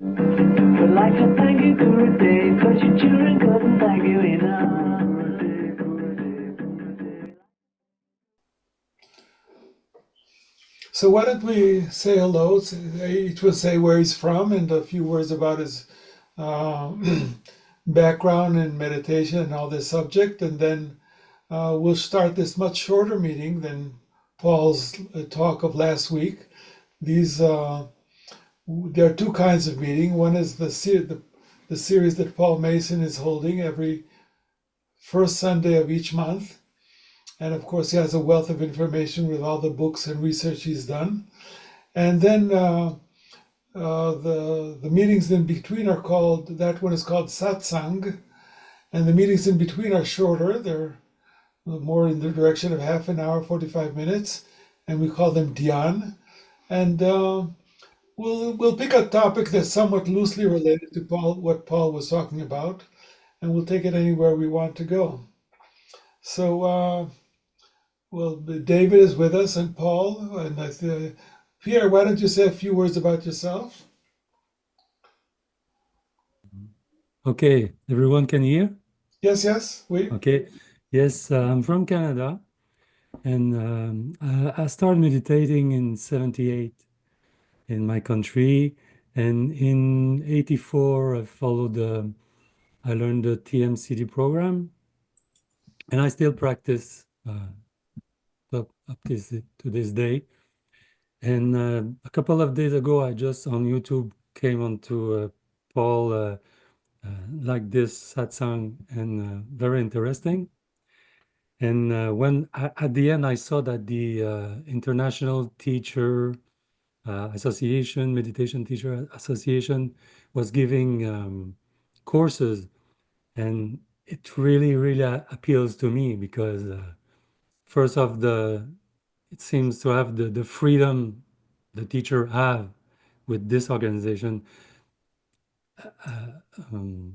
I'd like to thank you, Gurudev, 'cause your children couldn't thank you enough. So why don't we say hello? Each will say where he's from and a few words about his uh, background in meditation and all this subject, and then we'll start this much shorter meeting than Paul's talk of last week. These there are two kinds of meeting. One is the series that Paul Mason is holding every first Sunday of each month, and of course he has a wealth of information with all the books and research he's done. And then the meetings in between are called, that one is called satsang, and the meetings in between are shorter. They're more in the direction of half an hour, 45 minutes, and we call them dhyan. And we'll pick a topic that's somewhat loosely related to what Paul was talking about, and we'll take it anywhere we want to go. So, well, David is with us, and Paul, and Pierre. Why don't you say a few words about yourself? Okay, everyone can hear? Yes, yes, we. Okay, yes, I'm from Canada, and I started meditating in 78 in my country, and in 84 I learned the TMCD program, and I still practice up to this day. And a couple of days ago, I just on YouTube came onto Paul like this satsang, and very interesting. And when at the end I saw that the International Teacher Association, Meditation Teacher Association, was giving courses, and it really, really appeals to me because first of it seems to have the freedom the teacher have with this organization.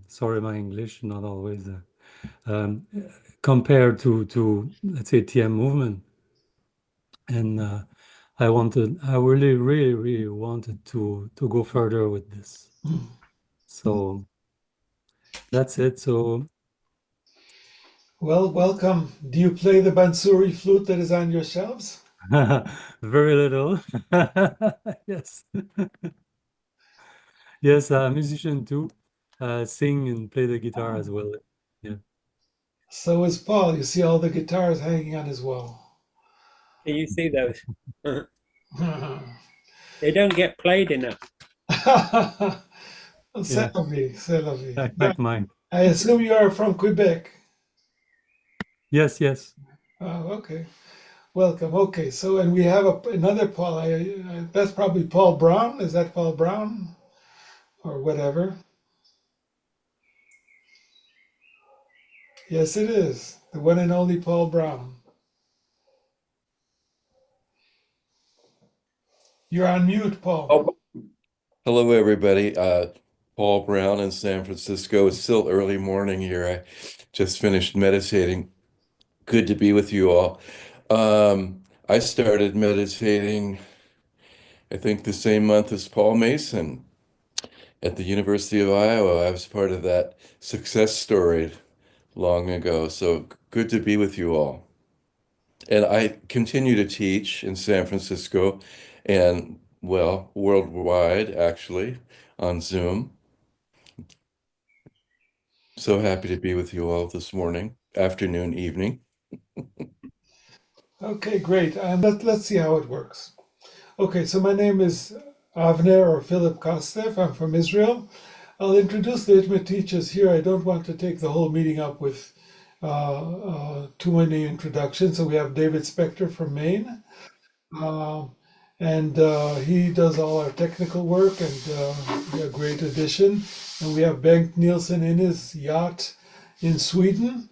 Sorry, my English not always um, compared to let's say TM movement. And I really, really, really wanted to go further with this. So that's it. So Well, welcome. Do you play the Bansuri flute that is on your shelves? very little. Yes. Yes, I'm a musician too. Sing and play the guitar as well. Yeah. So is Paul. You see all the guitars hanging on his wall. Can you see those? They don't get played enough. C'est Yeah. la vie, c'est la vie. Like mine. I assume you are from Quebec. Yes, yes. Oh, okay. Welcome. Okay, so and we have another Paul. That's probably Paul Brown. Is that Paul Brown or whatever? Yes, it is. The one and only Paul Brown. You're on mute, Paul. Oh, hello, everybody. Paul Brown in San Francisco. It's still early morning here. I just finished meditating. Good to be with you all. I started meditating, I think, the same month as Paul Mason at the University of Iowa. I was part of that success story long ago. So good to be with you all. And I continue to teach in San Francisco and, well, worldwide, actually, on Zoom. So happy to be with you all this morning, afternoon, evening. Okay, great. And let's see how it works. Okay, so my name is Avner or Philip Costeff. I'm from Israel. I'll introduce the Intimate teachers here. I don't want to take the whole meeting up with too many introductions. So we have David Spector from Maine, and he does all our technical work and a great addition. And we have Bengt Nielsen in his yacht in Sweden,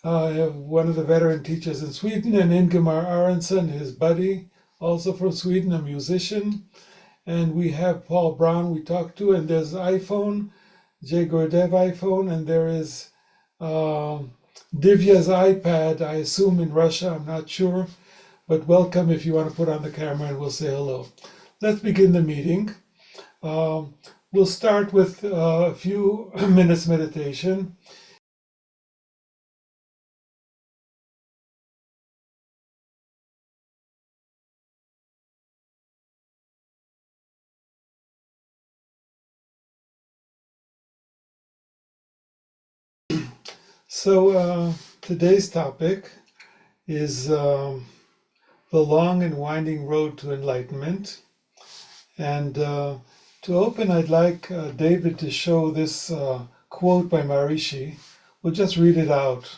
one of the veteran teachers in Sweden, and Ingemar Aronson, his buddy, also from Sweden, a musician. And we have Paul Brown we talked to, and there's iPhone, Jay Gurdev iPhone, and there is Divya's iPad, I assume in Russia, I'm not sure, but welcome if you want to put on the camera and we'll say hello. Let's begin the meeting. we'll start with a few minutes meditation. So today's topic is the long and winding road to enlightenment. And to open, I'd like David to show this quote by Maharishi. We'll just read it out.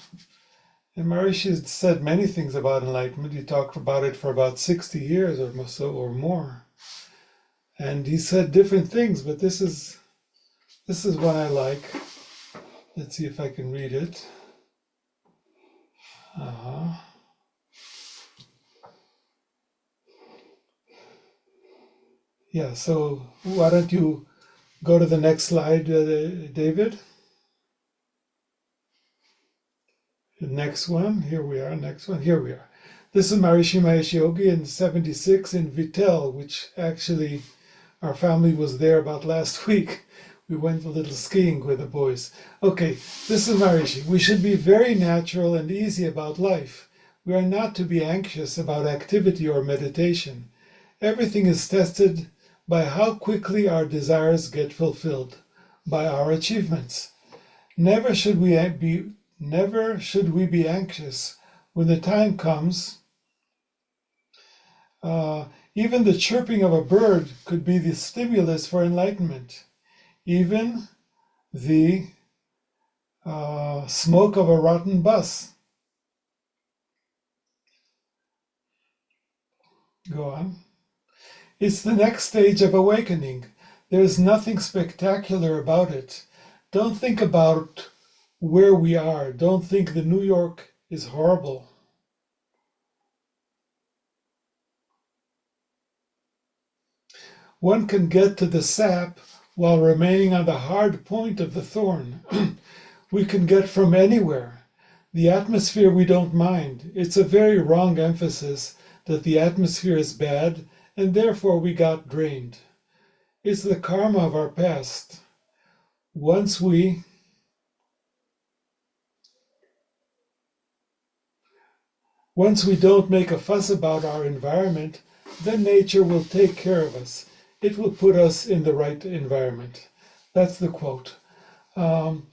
And Maharishi has said many things about enlightenment. He talked about it for about 60 years or so or more. And he said different things, but this is what I like. Let's see if I can read it. Yeah, so why don't you go to the next slide, David? The next one, here we are, next one, here we are. This is Maharishi Mahesh Yogi in 76 in Vittel, which actually our family was there about last week. We went a little skiing with the boys. Okay, this is Maharishi. We should be very natural and easy about life. We are not to be anxious about activity or meditation. Everything is tested by how quickly our desires get fulfilled, by our achievements. Never should we be anxious when the time comes. Even the chirping of a bird could be the stimulus for enlightenment. Even the smoke of a rotten bus. Go on. It's the next stage of awakening. There's nothing spectacular about it. Don't think about where we are. Don't think that New York is horrible. One can get to the sap while remaining on the hard point of the thorn. We can get from anywhere. The atmosphere we don't mind. It's a very wrong emphasis that the atmosphere is bad and therefore we got drained. It's the karma of our past. Once we don't make a fuss about our environment, then nature will take care of us. It will put us in the right environment. That's the quote. So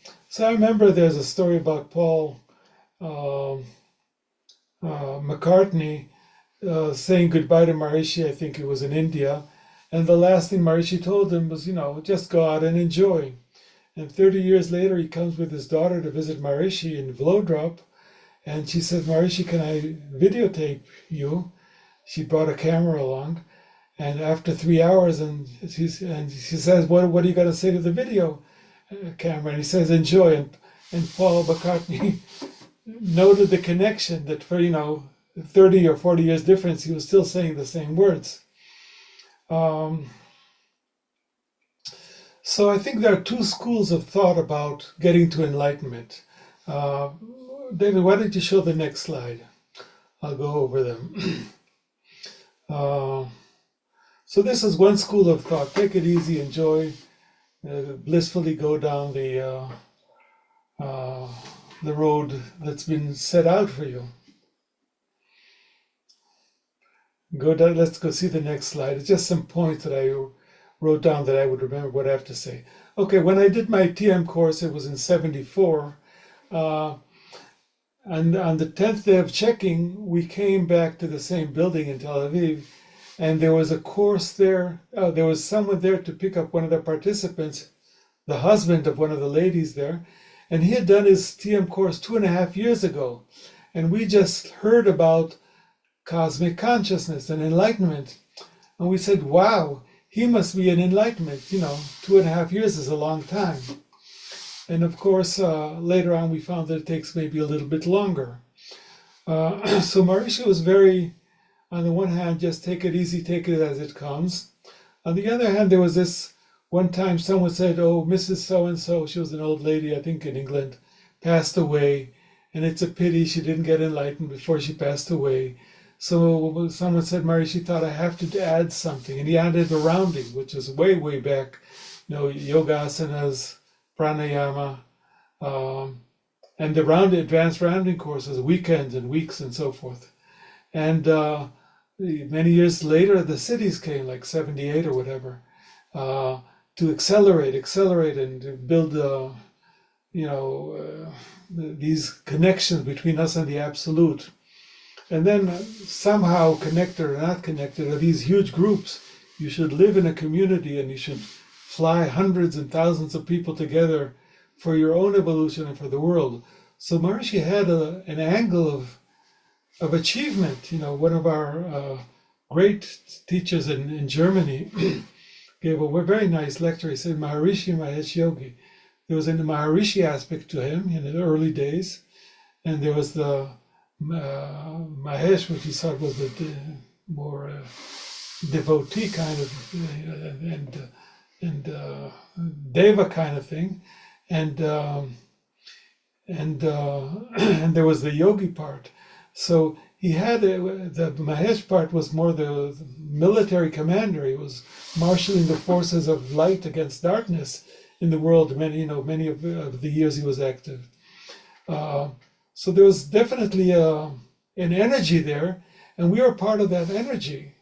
I remember there's a story about Paul McCartney saying goodbye to Maharishi. I think it was in India. And the last thing Maharishi told him was, just go out and enjoy. And 30 years later, he comes with his daughter to visit Maharishi in Vlodrop. And she says, Maharishi, can I videotape you? She brought a camera along. And after 3 hours, and she says, what are you going to say to the video camera? And he says, enjoy. And Paul McCartney noted the connection that for, 30 or 40 years difference, he was still saying the same words. So I think there are two schools of thought about getting to enlightenment. David, why don't you show the next slide? I'll go over them. So this is one school of thought. Take it easy, enjoy, blissfully go down the road that's been set out for you. Go down. Let's go see the next slide. It's just some points that I wrote down that I would remember what I have to say. Okay, when I did my TM course, it was in 74. And on the 10th day of checking, we came back to the same building in Tel Aviv, and there was a course there. There was someone there to pick up one of the participants, the husband of one of the ladies there, and he had done his TM course 2.5 years ago. And we just heard about cosmic consciousness and enlightenment. And we said, wow, he must be in enlightenment. 2.5 years is a long time. And of course, later on, we found that it takes maybe a little bit longer. So Maharishi was very, on the one hand, just take it easy, take it as it comes. On the other hand, there was this one time someone said, oh, Mrs. So-and-so, she was an old lady, I think in England, passed away. And it's a pity she didn't get enlightened before she passed away. So someone said, Maharishi thought I have to add something. And he added the rounding, which is way, way back yoga asanas, pranayama, and the advanced rounding courses, weekends and weeks and so forth. And many years later, the cities came, like 78 or whatever, to accelerate and to build, these connections between us and the absolute. And then somehow connected or not connected are these huge groups. You should live in a community and you should fly hundreds and thousands of people together for your own evolution and for the world. So Maharishi had an angle of achievement. One of our great teachers in Germany gave a very nice lecture. He said, Maharishi Mahesh Yogi. There was a Maharishi aspect to him in the early days, and there was the Mahesh, which he thought was the more devotee kind of, and Deva kind of thing, and and there was the yogi part. So he had the Mahesh part was more the military commander. He was marshaling the forces of light against darkness in the world. Many of the years he was active. So there was definitely an energy there, and we were part of that energy.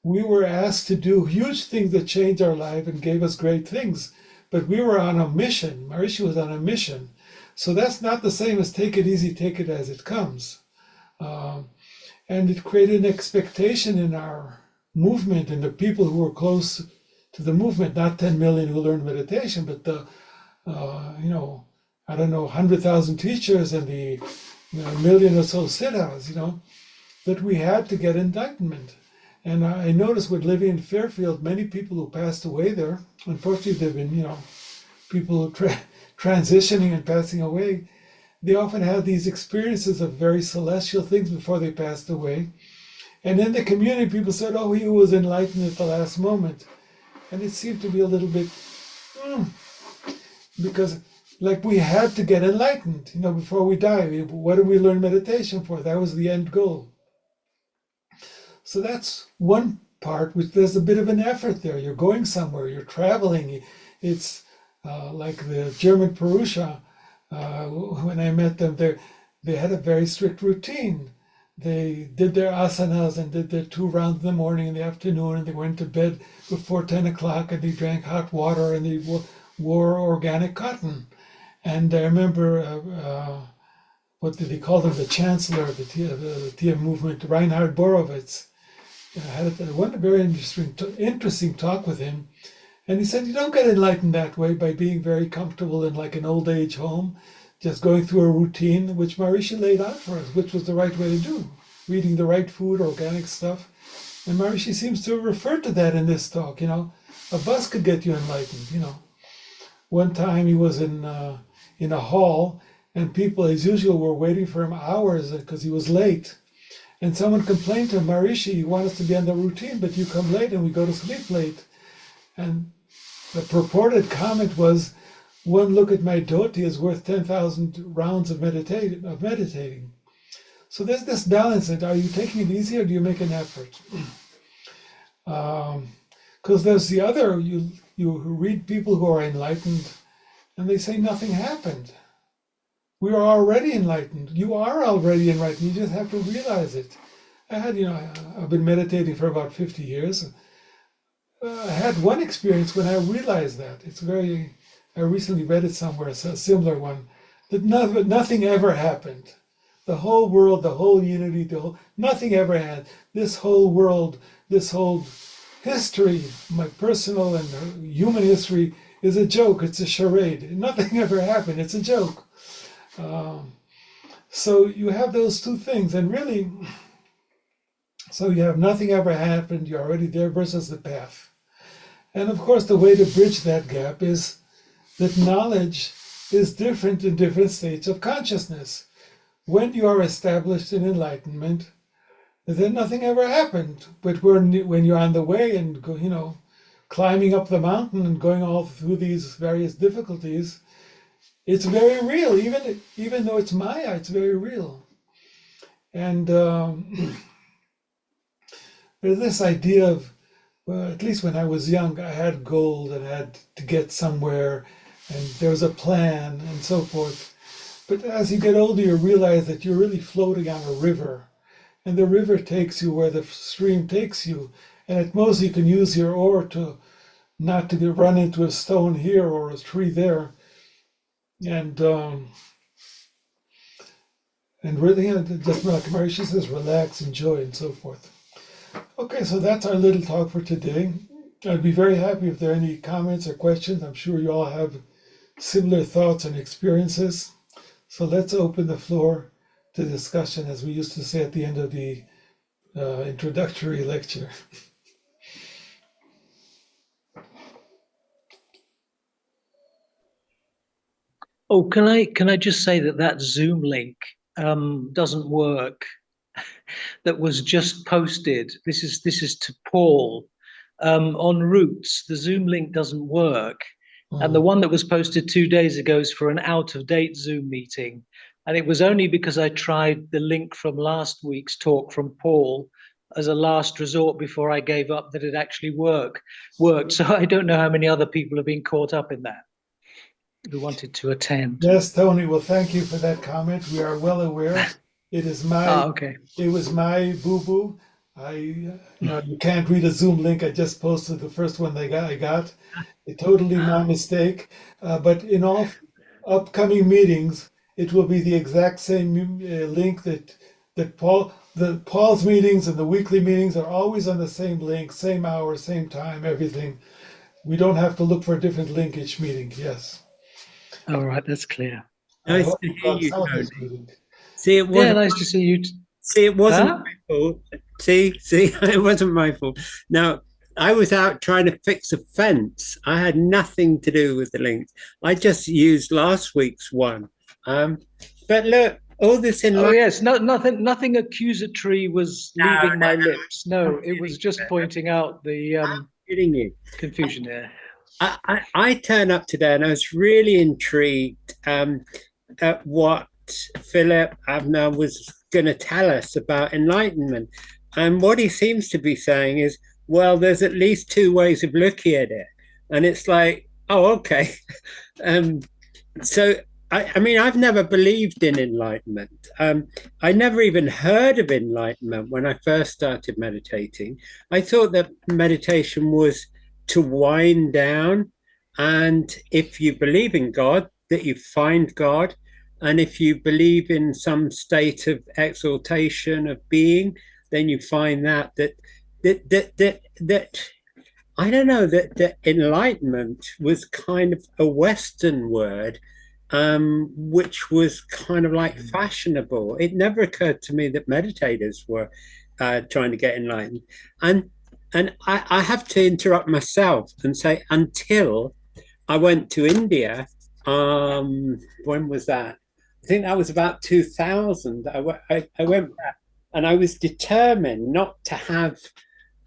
We were asked to do huge things that changed our life and gave us great things, but we were on a mission. Maharishi was on a mission. So that's not the same as take it easy, take it as it comes. And it created an expectation in our movement and the people who were close to the movement, not 10 million who learned meditation, but the, 100,000 teachers and the million or so siddhas, that we had to get enlightenment. And I noticed with living in Fairfield, many people who passed away there, unfortunately there have been, people transitioning and passing away, they often had these experiences of very celestial things before they passed away. And in the community, people said, oh, he was enlightened at the last moment. And it seemed to be a little bit, because like we had to get enlightened, before we die. What did we learn meditation for? That was the end goal. So that's one part, which there's a bit of an effort there. You're going somewhere, you're traveling. It's like the German Purusha, when I met them, they had a very strict routine. They did their asanas and did their 2 rounds in the morning and the afternoon, and they went to bed before 10 o'clock, and they drank hot water, and they wore organic cotton. And I remember, what did he call them, the chancellor of the TM movement, Reinhard Borowitz. I had one very interesting talk with him. And he said, you don't get enlightened that way by being very comfortable in like an old age home, just going through a routine, which Maharishi laid out for us, which was the right way to do, eating the right food, organic stuff. And Maharishi seems to refer to that in this talk, a bus could get you enlightened, One time he was in a hall, and people, as usual, were waiting for him hours because he was late. And someone complained to him, Maharishi, you want us to be on the routine, but you come late and we go to sleep late. And the purported comment was, one look at my dhoti is worth 10,000 rounds of meditating. So there's this balance. Are you taking it easy or do you make an effort? Because there's the other, you read people who are enlightened and they say nothing happened. We are already enlightened. You are already enlightened. You just have to realize it. I've been meditating for about 50 years. I had one experience when I realized that. I recently read it somewhere, a similar one, that nothing ever happened. The whole world, the whole unity, nothing ever had. This whole world, this whole history, my personal and human history, is a joke. It's a charade. Nothing ever happened. It's a joke. So you have those two things, and really, so you have nothing ever happened. You're already there versus the path. And of course, the way to bridge that gap is that knowledge is different in different states of consciousness. When you are established in enlightenment, then nothing ever happened. But when you're on the way and climbing up the mountain and going all through these various difficulties, it's very real. Even though it's Maya, it's very real. And there's this idea of well, at least when I was young, I had goals and I had to get somewhere, and there was a plan and so forth. But as you get older, you realize that you're really floating on a river, and the river takes you where the stream takes you. And at most, you can use your oar to not to run into a stone here or a tree there, and really, just like Marisha says, relax, enjoy, and so forth. Okay, so that's our little talk for today. I'd be very happy if there are any comments or questions. I'm sure you all have similar thoughts and experiences. So let's open the floor to discussion, as we used to say at the end of the introductory lecture. Oh, can I just say that Zoom link doesn't work? That was just posted. This is to Paul on Roots. The Zoom link doesn't work, and the one that was posted 2 days ago is for an out-of-date Zoom meeting. And it was only because I tried the link from last week's talk from Paul as a last resort before I gave up that it actually worked. So I don't know how many other people have been caught up in that who wanted to attend. Yes, Tony. Well, thank you for that comment. We are well aware. It is Okay. It was my boo-boo. You can't read a Zoom link. I just posted the first one I got. It totally my mistake. But in all upcoming meetings, it will be the exact same link that Paul's meetings and the weekly meetings are always on the same link, same hour, same time, everything. We don't have to look for a different link each meeting. Yes. All right, that's clear. Nice hope to you hear got you, some of Tony. this meeting. See, it Yeah, wasn't. nice to see you. See, it wasn't Huh? my fault. See, it wasn't my fault. Now, I was out trying to fix a fence. I had nothing to do with the links. I just used last week's one. But look, all this in Oh life. yes, nothing accusatory was No, leaving my no, lips. No, I'm it was kidding. just pointing out the I'm kidding you. confusion there. I turned up today and I was really intrigued at what Philip Avner was going to tell us about enlightenment. And what he seems to be saying is, well, there's at least two ways of looking at it. And it's like, oh, okay. um, so, I mean, I've never believed in enlightenment. I never even heard of enlightenment when I first started meditating. I thought that meditation was to wind down. And if you believe in God, that you find God. And if you believe in some state of exaltation of being, then you find that I don't know, that enlightenment was kind of a Western word, which was kind of like fashionable. It never occurred to me that meditators were trying to get enlightened. And I have to interrupt myself and say, until I went to India, when was that? I think that was about 2000. I went back and I was determined not to have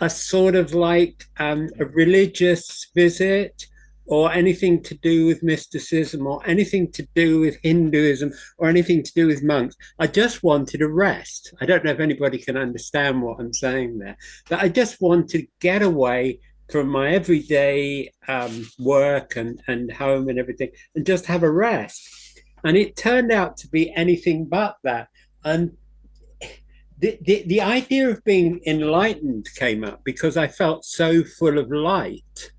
a sort of like a religious visit or anything to do with mysticism or anything to do with Hinduism or anything to do with monks. I just wanted a rest. I don't know if anybody can understand what I'm saying there, but I just wanted to get away from my everyday work and home and everything and just have a rest. And it turned out to be anything but that. And the idea of being enlightened came up because I felt so full of light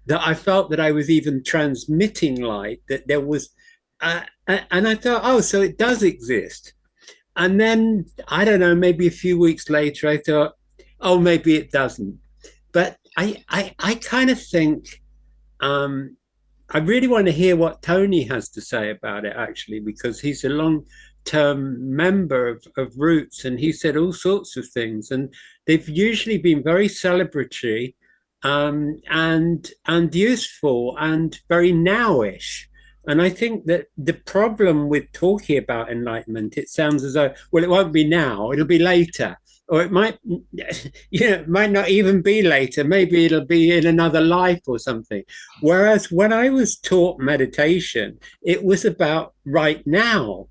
that I felt that I was even transmitting light, that there was, and I thought, oh, so it does exist. And then, I don't know, maybe a few weeks later, I thought, oh, maybe it doesn't. But I kind of think, I really want to hear what Tony has to say about it, actually, because he's a long-term member of Roots, and he said all sorts of things, and they've usually been very celebratory, and useful and very nowish. And I think that the problem with talking about enlightenment, it sounds as though, well, it won't be now, it'll be later. or it might, it might not even be later. Maybe it'll be in another life or something. Whereas when I was taught meditation, it was about right now.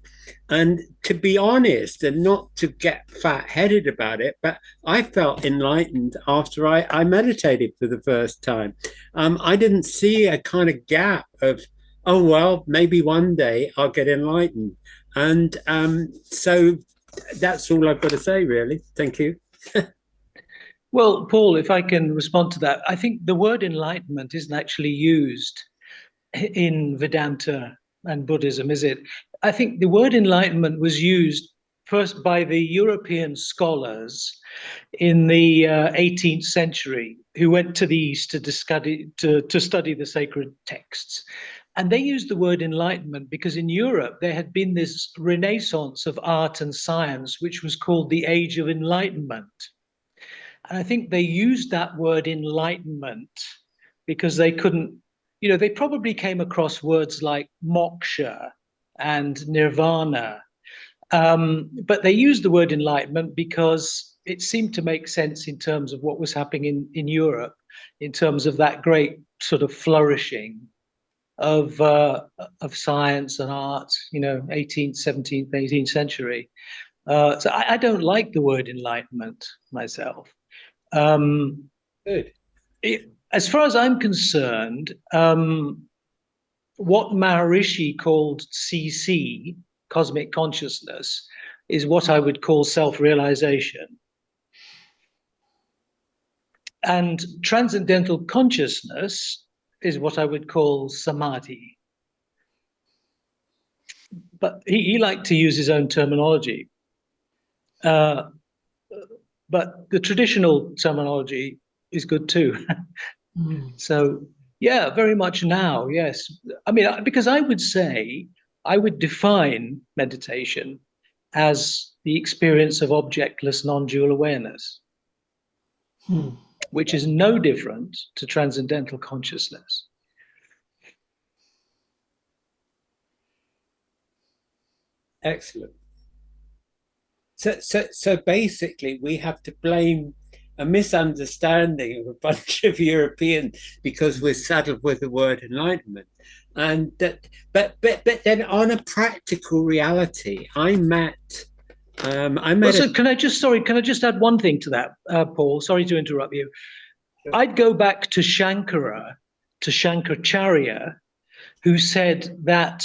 And to be honest, and not to get fat headed about it, but I felt enlightened after I meditated for the first time. I didn't see a kind of gap of, oh, well, maybe one day I'll get enlightened. And so that's all I've got to say, really. Thank you. Well, Paul, if I can respond to that, I think the word enlightenment isn't actually used in Vedanta and Buddhism, is it? I think the word enlightenment was used first by the European scholars in the 18th century who went to the East to study the sacred texts. And they used the word enlightenment because in Europe there had been this renaissance of art and science, which was called the Age of Enlightenment. And I think they used that word enlightenment because they couldn't, they probably came across words like moksha and nirvana. But they used the word enlightenment because it seemed to make sense in terms of what was happening in Europe, in terms of that great sort of flourishing of science and art, 18th, 17th, 18th century. So I don't like the word enlightenment myself. Good. As far as I'm concerned, what Maharishi called CC, cosmic consciousness, is what I would call self-realization. And transcendental consciousness is what I would call samadhi. But he liked to use his own terminology. But the traditional terminology is good too. So, yeah, very much now, yes. I mean, because I would define meditation as the experience of objectless non-dual awareness, which is no different to transcendental consciousness. Excellent. So basically, we have to blame a misunderstanding of a bunch of Europeans because we're saddled with the word enlightenment, and that. But then, on a practical reality, I met. So can I just add one thing to that, Paul? Sorry to interrupt you. I'd go back to Shankaracharya, who said that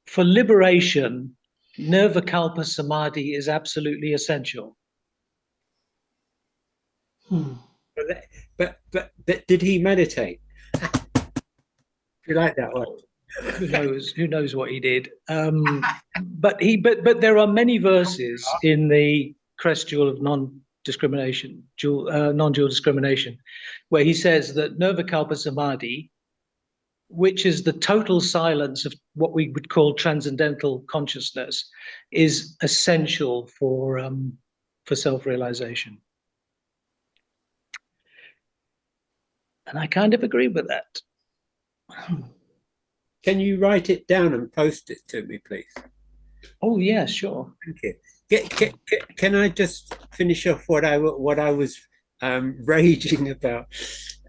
for liberation, Nirvikalpa Samadhi is absolutely essential. But did he meditate? You like that one? Who knows what he did? But there are many verses in the Crest Jewel of non-discrimination, non-dual discrimination, where he says that Nirvikalpa Samadhi, which is the total silence of what we would call transcendental consciousness, is essential for self-realization. And I kind of agree with that. Can you write it down and post it to me, please? Oh, yeah, sure. Thank you. Can I just finish off what I was raging about?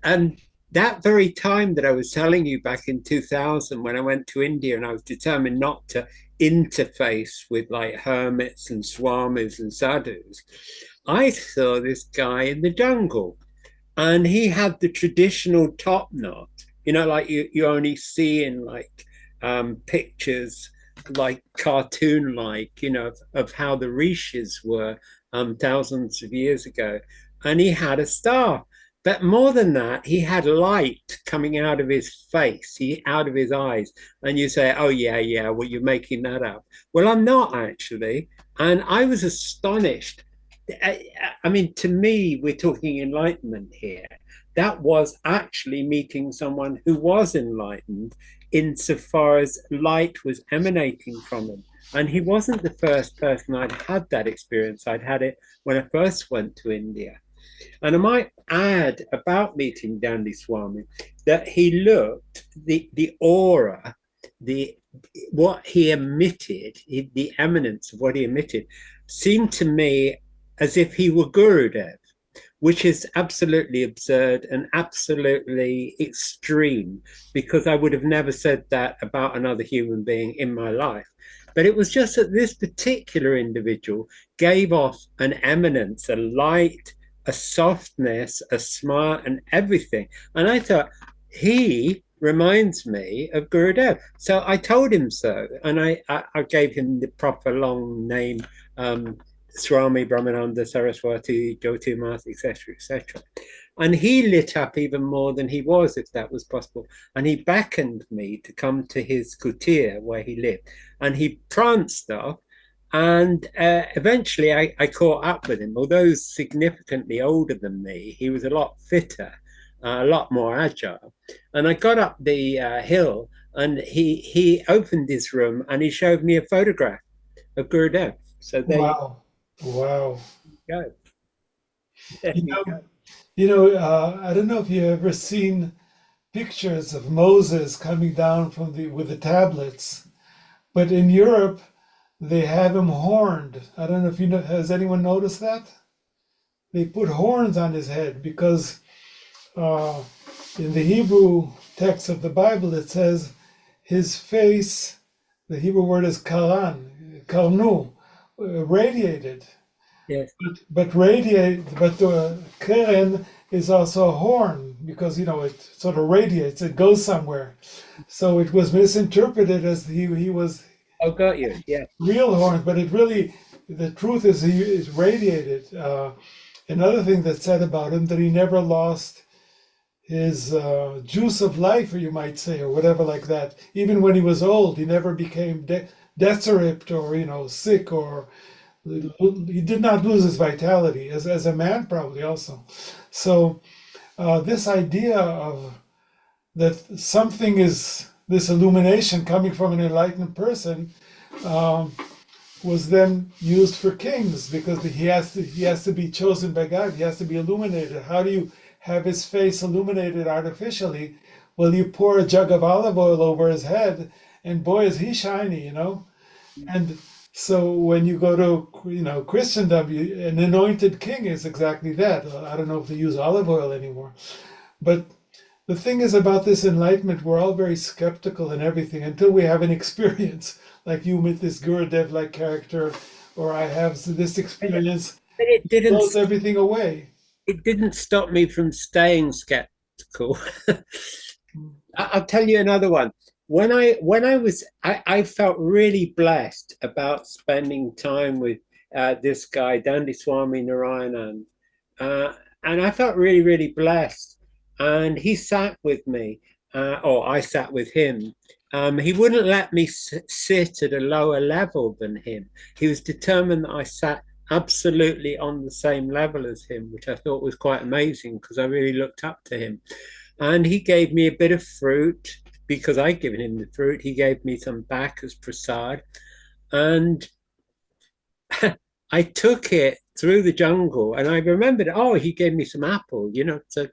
And that very time that I was telling you back in 2000, when I went to India and I was determined not to interface with like hermits and swamis and sadhus, I saw this guy in the jungle, and he had the traditional top knot, like you only see in like pictures, like cartoon like, of how the rishis were thousands of years ago. And he had a staff. But more than that, he had light coming out of his face, out of his eyes. And you say, oh, yeah, well, you're making that up. Well, I'm not actually. And I was astonished. I mean, to me, we're talking enlightenment here. That was actually meeting someone who was enlightened insofar as light was emanating from him. And he wasn't the first person I'd had that experience. I'd had it when I first went to India. And I might add about meeting Dandy Swami that he looked, the aura, what he emitted, the eminence of what he emitted, seemed to me as if he were Gurudev, which is absolutely absurd and absolutely extreme, because I would have never said that about another human being in my life. But it was just that this particular individual gave off an eminence, a light, a softness, a smile, and everything. And I thought, he reminds me of Gurudev. So I told him so. And I gave him the proper long name, Swami Brahmananda Saraswati, Jyotirmath, etc., etc. And he lit up even more than he was, if that was possible. And he beckoned me to come to his kutir where he lived. And he pranced off. And eventually I caught up with him. Although he was significantly older than me, he was a lot fitter, a lot more agile. And I got up the hill, and he opened his room and he showed me a photograph of Gurudev. So there Wow. Wow. you go. There You you know, go. I don't know if you've ever seen pictures of Moses coming down from the with the tablets, but in Europe they have him horned. I don't know if you know, has anyone noticed that? They put horns on his head because uh, in the Hebrew text of the Bible it says his face, the Hebrew word is karan, karnu, radiated. Yes. But radiate, but the keren is also a horn because it sort of radiates, it goes somewhere. So it was misinterpreted as he was Oh, got you. Yeah. real horns, but it really, the truth is he is radiated. Another thing that's said about him that he never lost his juice of life, or you might say, or whatever like that. Even when he was old, he never became desperate or sick, or he did not lose his vitality as a man probably also. So this idea of that something is this illumination coming from an enlightened person um, was then used for kings because he has to be chosen by God. He has to be illuminated. How do you have his face illuminated artificially? Well, you pour a jug of olive oil over his head, and boy, is he shiny, And so when you go to Christendom, an anointed king is exactly that. I don't know if they use olive oil anymore, but the thing is about this enlightenment, we're all very skeptical and everything until we have an experience, like you with this Gurudev-like character, or I have this experience. But Blows everything away. it didn't stop me from staying skeptical. I'll tell you another one. I felt really blessed about spending time with this guy, Dandi Swami Narayanan. And I felt really, really blessed. And he sat with me, or I sat with him. He wouldn't let me sit at a lower level than him. He was determined that I sat absolutely on the same level as him, which I thought was quite amazing because I really looked up to him. And he gave me a bit of fruit because I'd given him the fruit. He gave me some back as prasad. And I took it through the jungle and I remembered, oh, he gave me some apple, So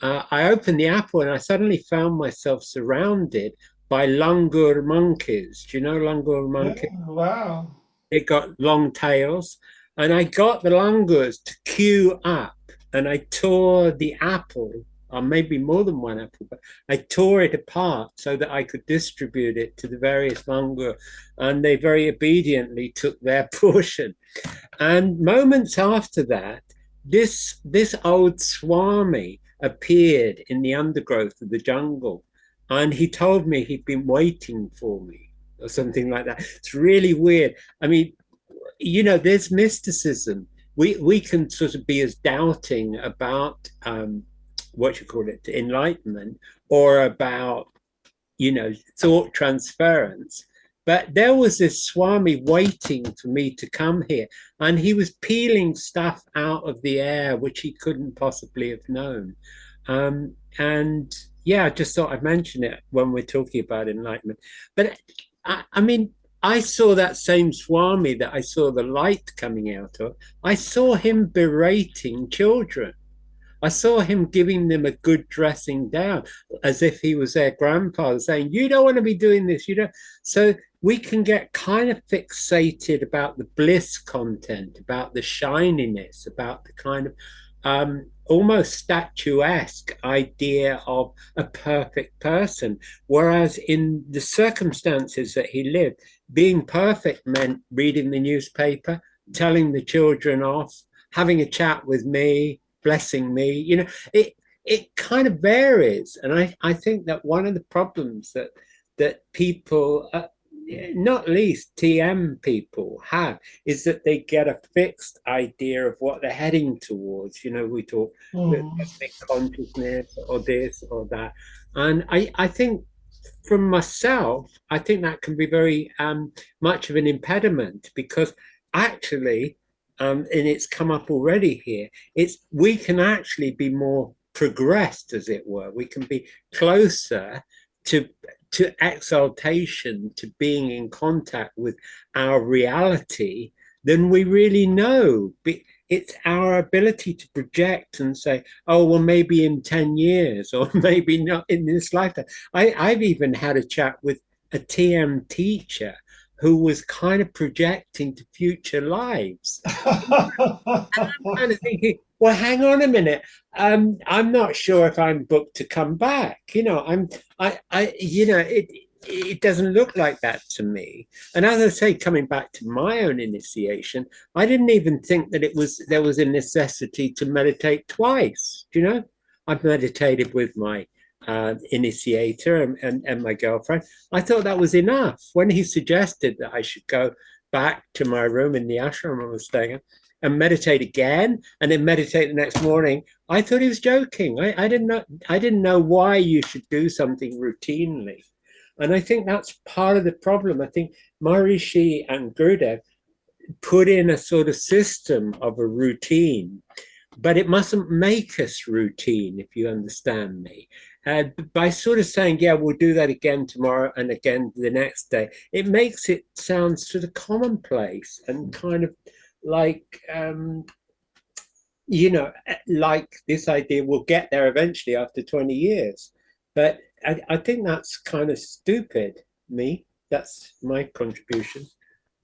I opened the apple and I suddenly found myself surrounded by langur monkeys. Do you know langur monkeys? Yeah, wow. They got long tails. And I got the langurs to queue up and I tore the apple, or maybe more than one apple, but I tore it apart so that I could distribute it to the various langur. And they very obediently took their portion. And moments after that, this old Swami appeared in the undergrowth of the jungle. And he told me he'd been waiting for me or something like that. It's really weird. I mean, there's mysticism. We can sort of be as doubting about what you call it, enlightenment, or about thought transference. But there was this Swami waiting for me to come here, and he was peeling stuff out of the air which he couldn't possibly have known. And yeah, I just thought I'd mention it when we're talking about enlightenment. But I mean, I saw that same Swami that I saw the light coming out of. I saw him berating children. I saw him giving them a good dressing down, as if he was their grandfather, saying, "You don't want to be doing this. You don't." So we can get kind of fixated about the bliss content, about the shininess, about the kind of almost statuesque idea of a perfect person. Whereas in the circumstances that he lived, being perfect meant reading the newspaper, telling the children off, having a chat with me, blessing me. It kind of varies, and I think that one of the problems that people, not least TM people, have is that they get a fixed idea of what they're heading towards. We talk ethnic consciousness or this or that, and I think from myself, I think that can be very much of an impediment, because actually, and it's come up already here, we can actually be more progressed, as it were. We can be closer to exaltation, to being in contact with our reality than we really know. It's our ability to project and say, oh, well, maybe in 10 years, or maybe not in this lifetime. I've even had a chat with a TM teacher who was kind of projecting to future lives. And I'm kind of thinking, well, hang on a minute. I'm not sure if I'm booked to come back. It doesn't look like that to me. And as I say, coming back to my own initiation, I didn't even think that there was a necessity to meditate twice. I've meditated with my initiator and my girlfriend. I thought that was enough. When he suggested that I should go back to my room in the ashram I was staying at and meditate again, and then meditate the next morning, I thought he was joking. I didn't know why you should do something routinely. And I think that's part of the problem. I think Maharishi and Gurudev put in a sort of system of a routine, but it mustn't make us routine, if you understand me. By sort of saying, yeah, we'll do that again tomorrow and again the next day, it makes it sound sort of commonplace and kind of like, like this idea we'll get there eventually after 20 years. But I think that's kind of stupid, me. That's my contribution.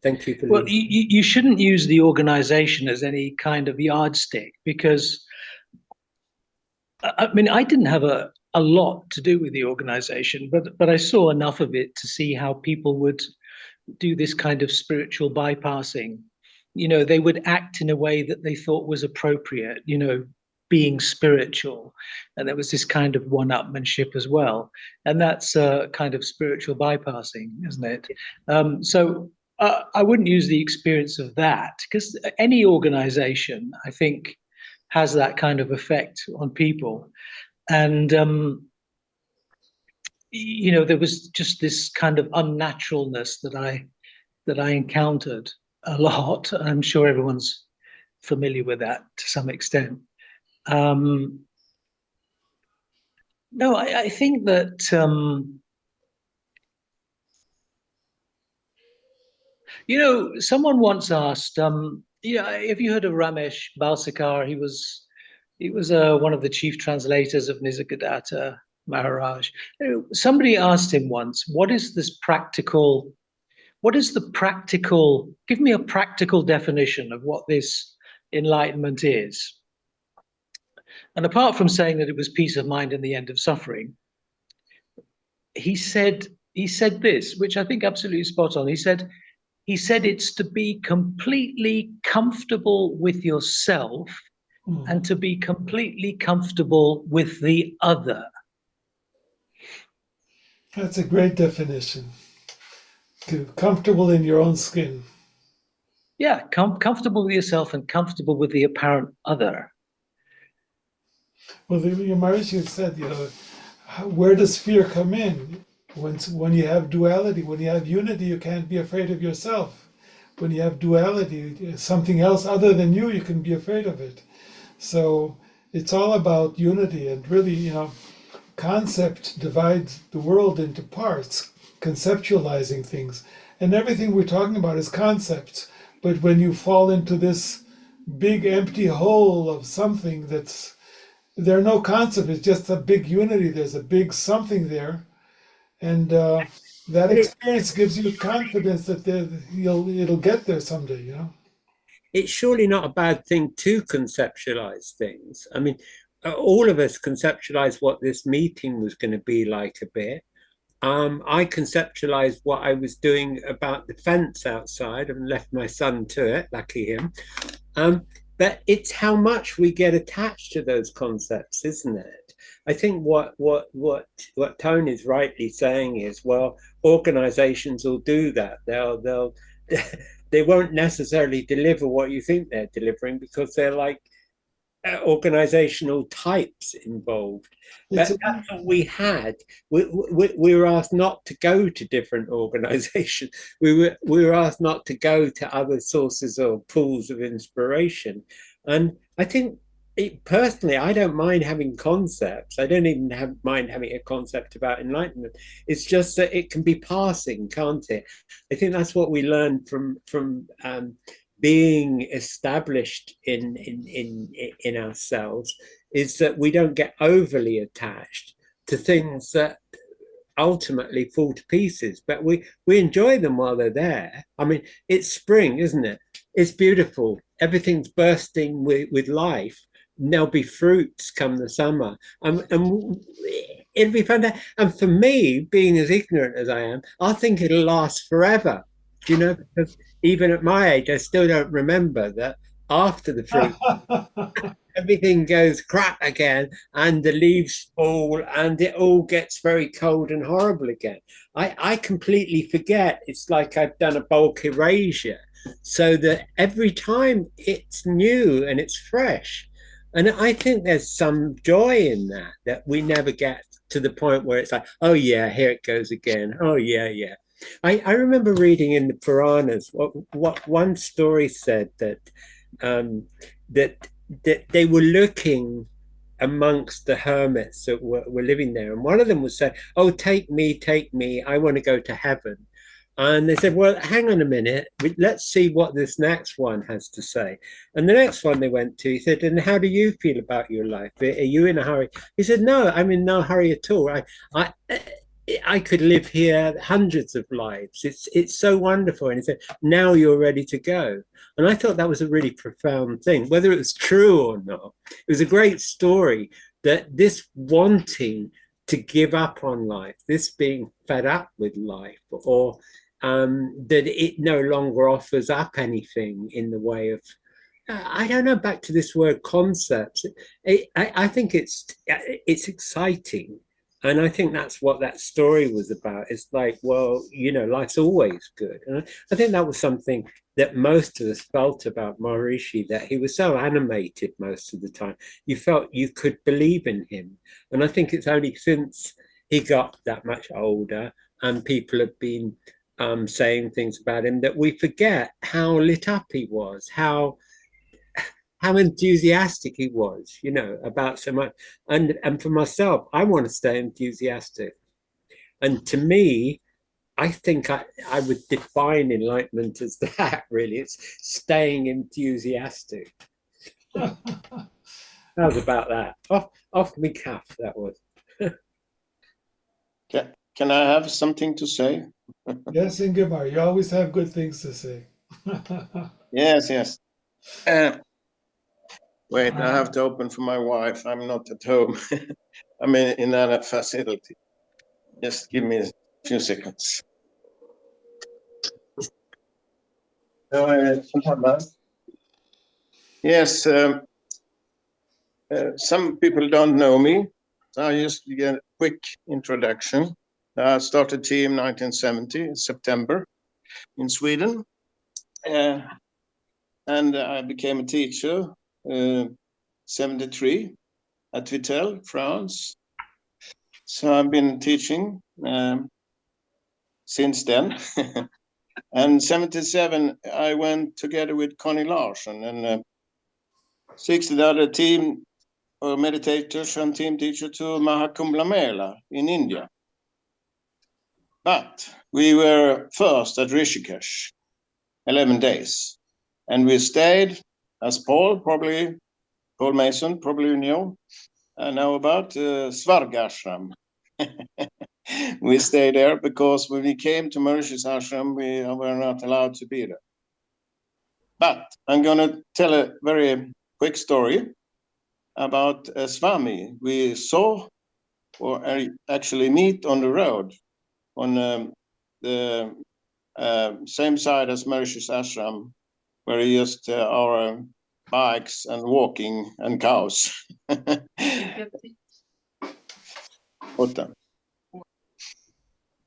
Thank you for Well, listening. you shouldn't use the organization as any kind of yardstick, because I mean, I didn't have a lot to do with the organization, but I saw enough of it to see how people would do this kind of spiritual bypassing. They would act in a way that they thought was appropriate, being spiritual. And there was this kind of one-upmanship as well. And that's a kind of spiritual bypassing, isn't it? So I wouldn't use the experience of that, because any organization, I think, has that kind of effect on people. And there was just this kind of unnaturalness that I encountered a lot. I'm sure everyone's familiar with that to some extent. No, I think that someone once asked, have you heard of Ramesh Balsekar? He was one of the chief translators of Nisargadatta Maharaj. Somebody asked him once, give me a practical definition of what this enlightenment is. And apart from saying that it was peace of mind and the end of suffering, he said this, which I think absolutely spot on. He said it's to be completely comfortable with yourself and to be completely comfortable with the other. That's a great definition. Comfortable in your own skin. Yeah, comfortable with yourself and comfortable with the apparent other. Well, the Maharishi said, where does fear come in? When you have duality, when you have unity, you can't be afraid of yourself. When you have duality, something else other than you can be afraid of it. So it's all about unity, and really, concept divides the world into parts, conceptualizing things. And everything we're talking about is concepts. But when you fall into this big empty hole of something that's there are no concepts. It's just a big unity. There's a big something there, and that But experience gives you confidence that it'll get there someday. You know. it's surely not a bad thing to conceptualize things. I mean, all of us conceptualized what this meeting was going to be like a bit. I conceptualized what I was doing about the fence outside and left my son to it, lucky him. But it's how much we get attached to those concepts, isn't it? I think what Tony's rightly saying is, well, organizations will do that. They'll they won't necessarily deliver what you think they're delivering because they're like organizational types involved. It's But that's what we had. We were asked not to go to different organizations. We were asked not to go to other sources or pools of inspiration. And I think personally, I don't mind having concepts. I don't even mind having a concept about enlightenment. It's just that it can be passing, can't it? I think that's what we learned from being established in ourselves, is that we don't get overly attached to things that ultimately fall to pieces, but we enjoy them while they're there. I mean, it's spring, isn't it? It's beautiful. Everything's bursting with life. There'll be fruits come the summer, and it'll be fantastic. And for me, being as ignorant as I am, I think it'll last forever. Do you know? Because even at my age, I still don't remember that after the fruit, everything goes crap again and the leaves fall and it all gets very cold and horrible again. I completely forget. It's like I've done a bulk erasure so that every time it's new and it's fresh. And I think there's some joy in that, that we never get to the point where it's like, oh yeah, here it goes again. Oh yeah, yeah. I remember reading in the Puranas what one story said that that they were looking amongst the hermits that were living there, and one of them was saying, "Oh, take me, I want to go to heaven." And they said, "Well, hang on a minute, let's see what this next one has to say." And the next one they went to, he said, "And how do you feel about your life? Are you in a hurry?" He said, "No, I'm in no hurry at all. I, I could live here hundreds of lives. It's so wonderful." And he said, "Now you're ready to go." And I thought that was a really profound thing, whether it was true or not. It was a great story that this wanting to give up on life, this being fed up with life, or that it no longer offers up anything in the way of, I don't know, back to this word concepts. I think it's exciting. And I think that's what that story was about. It's like, well, you know, life's always good. And I think that was something that most of us felt about Maharishi, that he was so animated most of the time. You felt you could believe in him. And I think it's only since he got that much older and people have been saying things about him that we forget how lit up he was, how enthusiastic he was, you know, about so much. And for myself, I want to stay enthusiastic. And to me, I think I would define enlightenment as that, really. It's staying enthusiastic. How's about that? Off me cuff, that was. Can I have something to say? Yes, Ingemar, you always have good things to say. Yes, yes. Wait, I have to open for my wife. I'm not at home. I'm in a facility. Just give me a few seconds. Yes, some people don't know me, so I just get a quick introduction. I started TM 1970 in September in Sweden, and I became a teacher 73 at Vitel, France. So I've been teaching since then. And 77, I went together with Connie Larsson and 60 other team meditators and team teacher to Mahakumbh Mela in India. But we were first at Rishikesh, 11 days. And we stayed, as Paul Mason, probably you know, know about Svargashram. We stayed there because when we came to Mauritius Ashram, we were not allowed to be there. But I'm going to tell a very quick story about a Swami we saw or actually meet on the road on the same side as Mauritius Ashram, where he used our bikes and walking and cows.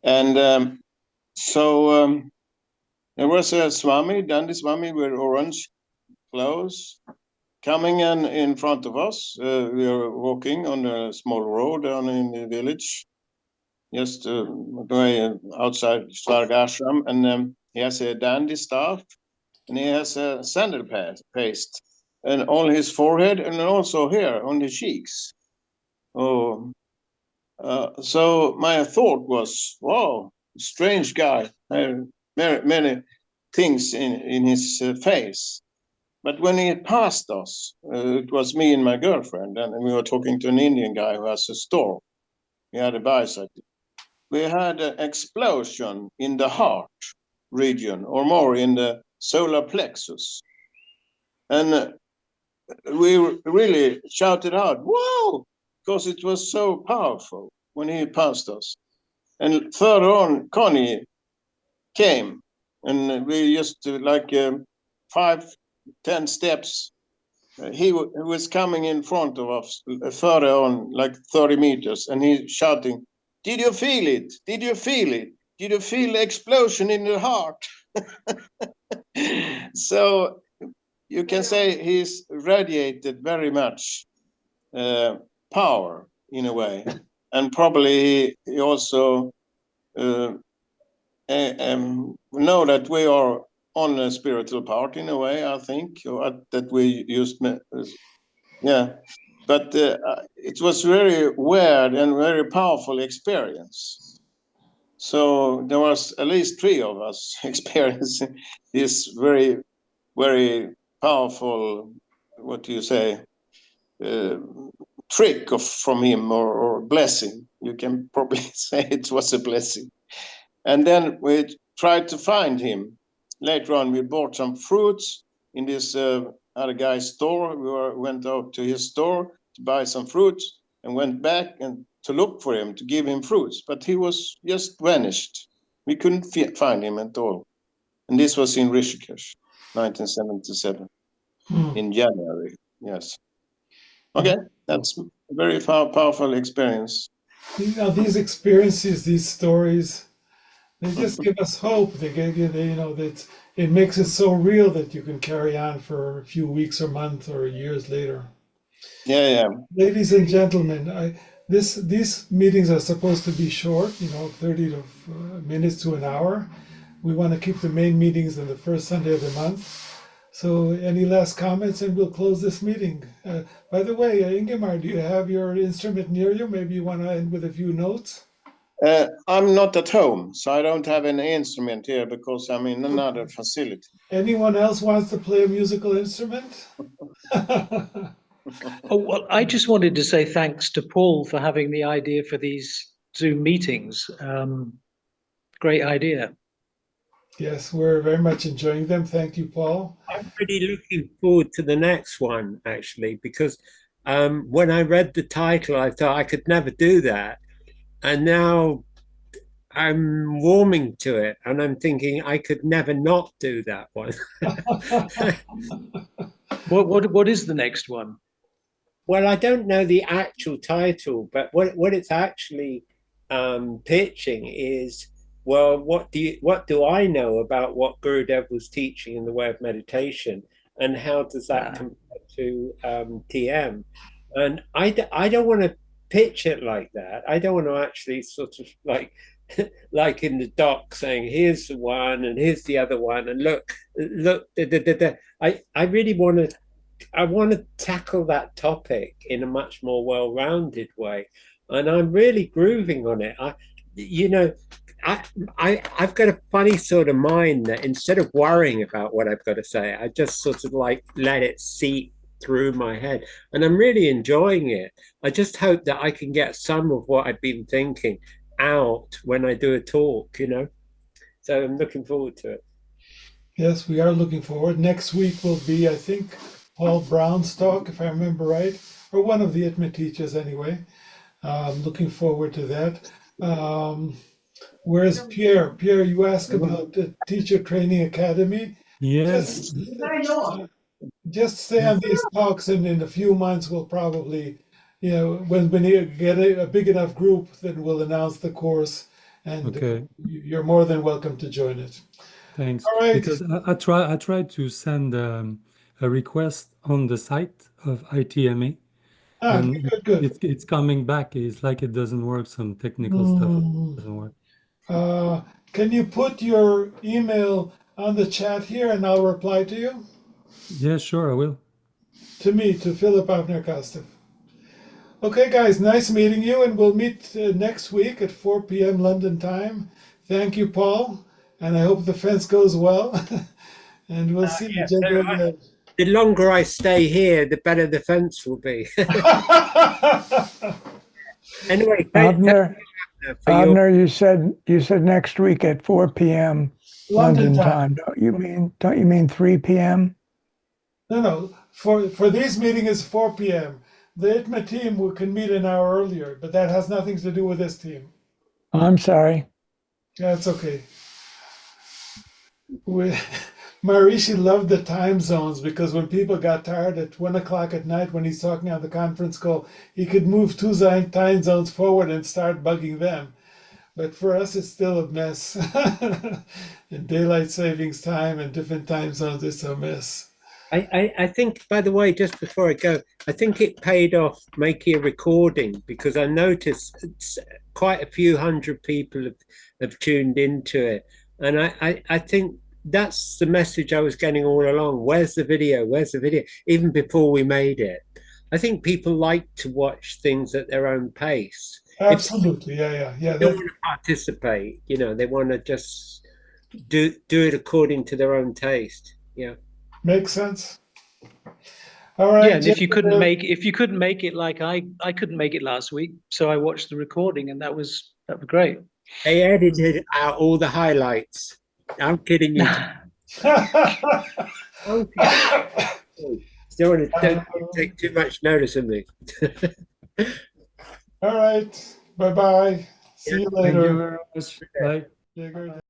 And so there was a Swami, Dandy Swami with orange clothes, coming in front of us. We were walking on a small road down in the village, just going outside Svargashram, and he has a dandy staff, and he has a sandal paste, and on his forehead, and also here on the cheeks. Oh, so my thought was, wow, strange guy. Many things in his face. But when he passed us, it was me and my girlfriend, and we were talking to an Indian guy who has a store. He had a bicycle. We had an explosion in the heart region, or more in the solar plexus. And we really shouted out, whoa, because it was so powerful when he passed us. And further on, Connie came, and we just like 5-10 steps. He was coming in front of us further on, like 30 meters, and he's shouting, did you feel it? Did you feel it? Did you feel the explosion in the heart? So you can say he's radiated very much power in a way. And probably he also know that we are on a spiritual part in a way, I think, or that we used, yeah. But it was very weird and very powerful experience. So there was at least 3 of us experiencing this very, very powerful, what do you say, trick from him, or blessing. You can probably say it was a blessing. And then we tried to find him. Later on, we bought some fruits in this other guy's store. We went out to his store to buy some fruits and went back and to look for him, to give him fruits. But he was just vanished. We couldn't find him at all. And this was in Rishikesh, 1977, in January. Yes. Okay, that's a very powerful experience. You know, these experiences, these stories, they just give us hope. That it makes it so real that you can carry on for a few weeks or months or years later. Yeah. Ladies and gentlemen, these meetings are supposed to be short, 30 minutes to an hour. We want to keep the main meetings on the first Sunday of the month. So any last comments, and we'll close this meeting. By the way, Ingemar, do you have your instrument near you? Maybe you want to end with a few notes? I'm not at home, so I don't have any instrument here because I'm in another facility. Anyone else wants to play a musical instrument? Oh, well, I just wanted to say thanks to Paul for having the idea for these Zoom meetings. Great idea. Yes, we're very much enjoying them. Thank you, Paul. I'm really looking forward to the next one, actually, because when I read the title, I thought I could never do that. And now I'm warming to it, and I'm thinking I could never not do that one. What is the next one? Well, I don't know the actual title, but what it's actually pitching is, well, what do I know about what Gurudev was teaching in the way of meditation, and how does that compare to TM? And I don't want to pitch it like that. I don't want to actually sort of like in the doc saying, here's the one and here's the other one, and look. I really want to tackle that topic in a much more well-rounded way, and I'm really grooving on it. I've got a funny sort of mind that instead of worrying about what I've got to say, I just sort of like let it seep through my head, and I'm really enjoying it. I just hope that I can get some of what I've been thinking out when I do a talk, you know. So I'm looking forward to it. Yes, we are looking forward. Next week will be, I think, Paul Brown's talk, if I remember right, or one of the ITMA teachers anyway. I'm looking forward to that. Where's Pierre? Pierre, you asked about the Teacher Training Academy. Yes. Just, just stay on these talks, and in a few months we'll probably, when we get a big enough group, then we'll announce the course, and Okay. you're more than welcome to join it. Thanks. All right. Because I tried to send a request on the site of ITMA, and Good. it's coming back. It's like it doesn't work. Some technical stuff Hmm. doesn't work. Can you put your email on the chat here, and I'll reply to you? Yeah, sure, I will. To me, to Philip Avner Costeff. Okay, guys, nice meeting you, and we'll meet next week at 4 p.m. London time. Thank you, Paul, and I hope the fence goes well. And we'll see you generally. The longer I stay here, the better the fence will be. Anyway, Avner, for your Avner, you said next week at 4 p.m. London time. Don't you mean 3 p.m.? No. For this meeting is 4 p.m. The ITMA team can meet an hour earlier, but that has nothing to do with this team. I'm sorry. That's okay. Maharishi loved the time zones because when people got tired at 1 o'clock at night when he's talking on the conference call, he could move 2 time zones forward and start bugging them. But for us, it's still a mess. And daylight savings time and different time zones, it's a mess. I think, by the way, just before I go, I think it paid off making a recording because I noticed quite a few hundred people have tuned into it. And I think that's the message I was getting all along. Where's the video? Where's the video? Even before we made it. I think people like to watch things at their own pace. Absolutely, yeah. They don't want to participate, they want to just do it according to their own taste. Yeah. Makes sense. All right. Yeah, and if you couldn't make it like I couldn't make it last week, so I watched the recording, and that was great. They edited out all the highlights. I'm kidding you. Don't take too much notice of me. All right. Bye-bye. See you later. Thank you very much. Bye.